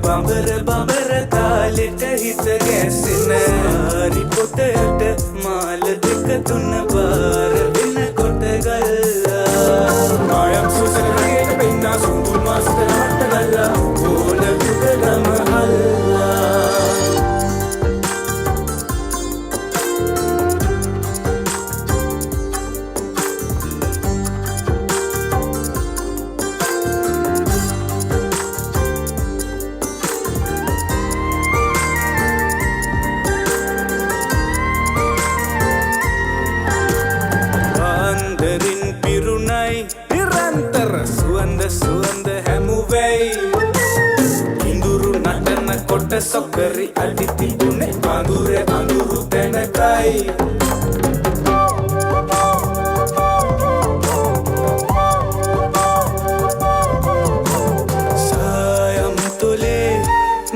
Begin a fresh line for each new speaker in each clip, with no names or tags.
බඹර බඹර තාලෙට හිත ගැසෙන හරි පොතට මාල දෙක තුන බාර වෙනකොට ගල්ලා මායම් සුසලගේ පෙන්නා සුඹුල් මාසට නට ගල්ලා ඕල දුකම හල්ලා නිරන්තර සුවඳ සුවඳ හැමුවෙයි ඉඳුරු නටන කොට සොකරි අඩි තිබුණේ අඳුරේ අඳුරු තැනකයි සායම් තුලේ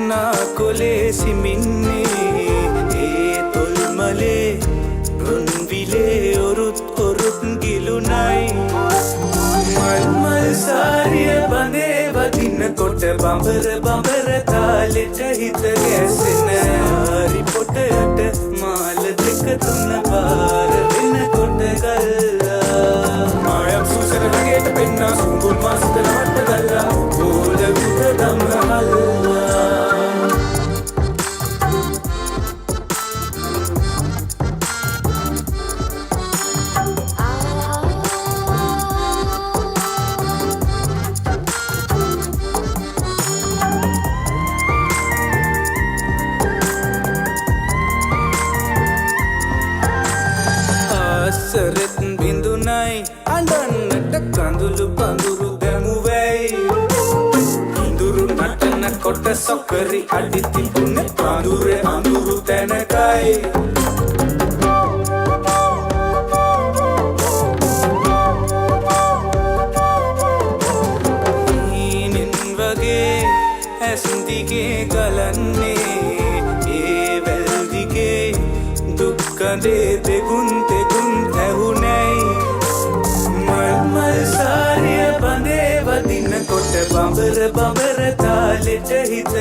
නාකොලේ සිමින්නේ ඒ තොල්මලේ රුන්විලේ ඔරුත් ඔරුත් ගිලුනයි මල් සාරිය බඳේ වදින කොට බඹර බඹර තාලෙට හිත ගැසෙන හරි පොටට මාල දෙක තුන බාර වෙනකොට ගල්ලා මායම් සුසලගේ පෙන්නා සුඹුල් මාසට නට ගල්ලා ඕල දුකම හල්ලා සරත් බිඳුනයි අඬන්නට කඳුළු පඳුරු දැමුවයි ඉඳුරු නටන කොට සොකරි අඩි තිබුණේ අඳුරේ අඳුරු තැනකයි හීනෙන් වගේ ඇස් දිගේ ගලන්නේ ඒ වැල් දිගේ දුක්කඳේ දෙගුන් දෙගුන් ඇහුනැයි මල් සාරිය බඳේ වදින කොට බඹර බඹර තාලෙට හිත